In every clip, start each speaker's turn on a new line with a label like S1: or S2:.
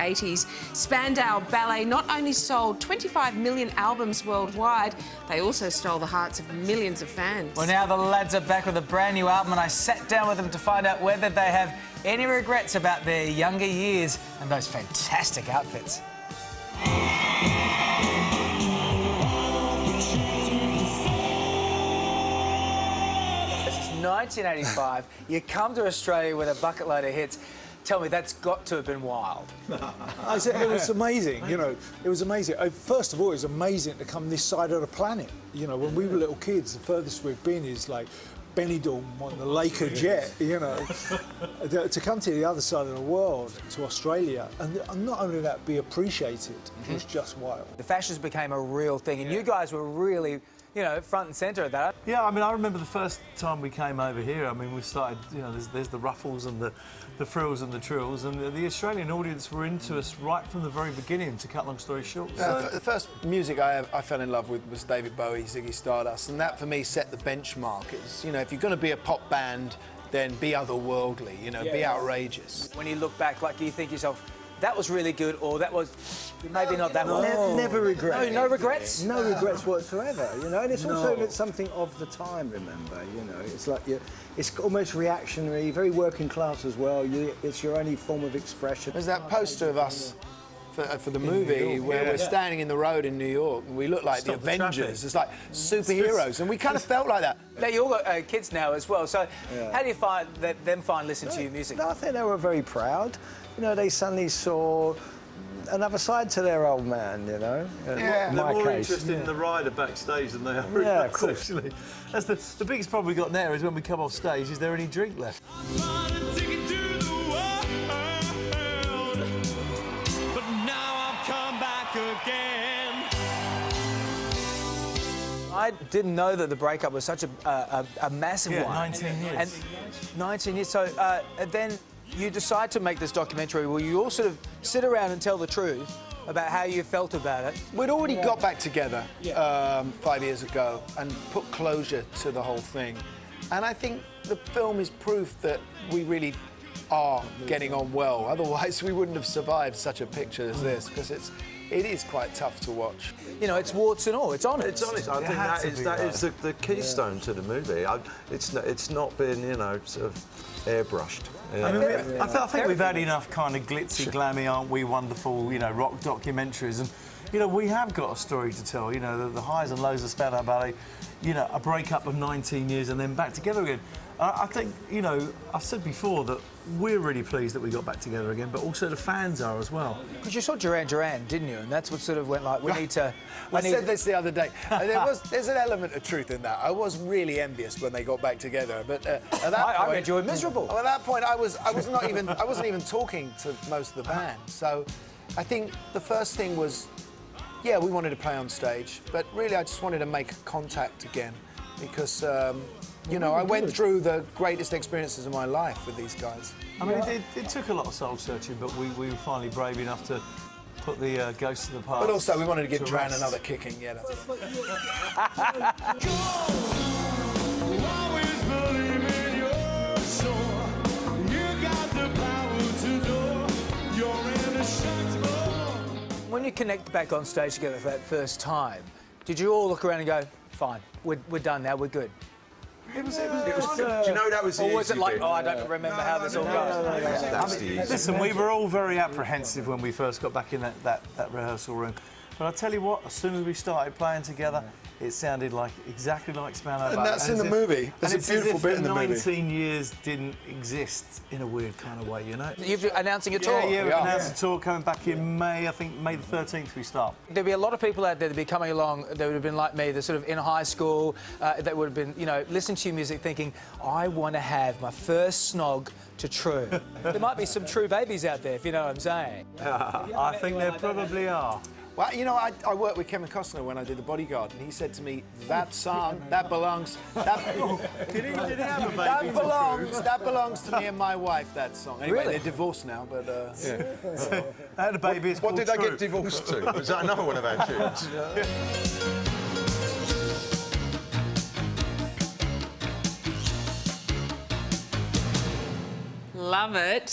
S1: 80s, Spandau Ballet not only sold 25 million albums worldwide, they also stole the hearts of millions of fans.
S2: Well, now the lads are back with a brand new album, and I sat down with them to find out whether they have any regrets about their younger years and those fantastic outfits. This is 1985. You come to Australia with a bucket load of hits. Tell me, that's got to have been wild.
S3: I said it was amazing, you know, it was amazing. First of all, it was amazing to come this side of the planet. You know, when we were little kids, the furthest we've been is like Benidorm on the Laker jet, you know. To come to the other side of the world, to Australia, and not only that, be appreciated, was just wild.
S2: The fashions became a real thing, and you guys were really, you know, front and centre of that.
S4: Yeah, I mean, I remember the first time we came over here. I mean, we started, you know, there's the ruffles and the frills and the trills, and the Australian audience were into us right from the very beginning, to cut long story short.
S5: So the first music I fell in love with was David Bowie, Ziggy Stardust, and that for me set the benchmark. It's, you know, if you're going to be a pop band, then be otherworldly, you know, be outrageous.
S2: When you look back, like, do you think to yourself, that was really good, or that was maybe not that one?
S6: Never regret.
S2: No regrets?
S6: No regrets whatsoever, you know, and it's also something of the time, remember, you know, it's like it's almost reactionary, very working class as well. It's your only form of expression.
S5: There's that poster of us for the movie where we're standing in the road in New York and we look like the Avengers. It's like superheroes, and we kind of felt like that.
S2: Now, you all got kids now as well, so how do you find them listening to your music?
S6: I think they were very proud. You know, they suddenly saw another side to their old man, you know.
S4: They're more interested in the rider backstage than they are in
S6: of
S4: us,
S6: course.
S4: actually. That's the biggest problem we got now is when we come off stage, is there any drink left?
S2: I didn't know that the breakup was such a massive one.
S4: 19 years.
S2: And 19 years. So then you decide to make this documentary where you all sort of sit around and tell the truth about how you felt about it.
S5: We'd already got back together 5 years ago and put closure to the whole thing. And I think the film is proof that we really are getting on well. Otherwise, we wouldn't have survived such a picture as this, because it is quite tough to watch.
S2: You know, it's warts and all. It's honest.
S7: It's honest. I think that is the keystone to the movie. It's not been, you know, sort of airbrushed.
S4: I mean, I think we've had enough kind of glitzy, glammy, aren't we wonderful, you know, rock documentaries, and you know, we have got a story to tell. You know, the highs and lows of Spandau Ballet. You know, a breakup of 19 years and then back together again. I think, you know, I've said before that we're really pleased that we got back together again, but also the fans are as well.
S2: Because you saw Duran Duran, didn't you? And that's what sort of went like, we need to...
S5: I said this the other day. There's an element of truth in that. I was really envious when they got back together, but at that point...
S2: I read you were miserable.
S5: At that point, I wasn't even talking to most of the band. So I think the first thing was, yeah, we wanted to play on stage, but really I just wanted to make contact again, because... you know, I went through the greatest experiences of my life with these guys.
S4: I mean, it took a lot of soul searching, but we were finally brave enough to put the ghosts of the past.
S5: But also, we wanted to give Duran another kicking. Yeah, that's
S2: When you connect back on stage together for that first time, did you all look around and go, fine, we're done now, we're good?
S7: It was do you know that was the
S2: Or was it like,
S7: bit?
S2: oh, I don't remember how this all goes?
S7: That's the easy
S4: Listen,
S7: bit.
S4: we were all very apprehensive when we first got back in that rehearsal room. But I tell you what, as soon as we started playing together, it sounded exactly like Spandau Ballet.
S5: And that's in the movie. There's a beautiful bit in the movie.
S4: 19 years didn't exist in a weird kind of way, you know?
S2: You're announcing a tour?
S4: Yeah, we've announced a tour coming back in May. I think May the 13th we start.
S2: There'd be a lot of people out there that'd be coming along that would have been like me, that sort of in high school, that would have been, you know, listening to your music thinking, I want to have my first snog to True. There might be some True babies out there, if you know what I'm saying.
S4: I think there probably are.
S5: Well, you know, I worked with Kevin Costner when I did The Bodyguard, and he said to me, that song, that belongs... That belongs to me and my wife, that song. Anyway,
S2: Really?
S5: they're divorced now, but...
S4: I had a baby, it's
S7: What
S4: called
S7: did I
S4: True.
S7: get divorced to? Was that another one of our tunes?
S1: Love it.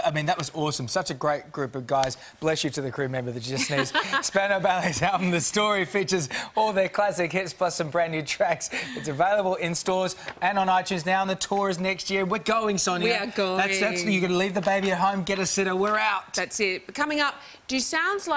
S2: I mean, that was awesome. Such a great group of guys. Bless you to the crew member that you just sneezed. Spandau Ballet's album, The Story, features all their classic hits plus some brand new tracks. It's available in stores and on iTunes now, and the tour is next year. We're going, Sonia.
S1: We are going.
S2: You're going to leave the baby at home, get a sitter. We're out.
S1: That's it. Coming up, do sounds like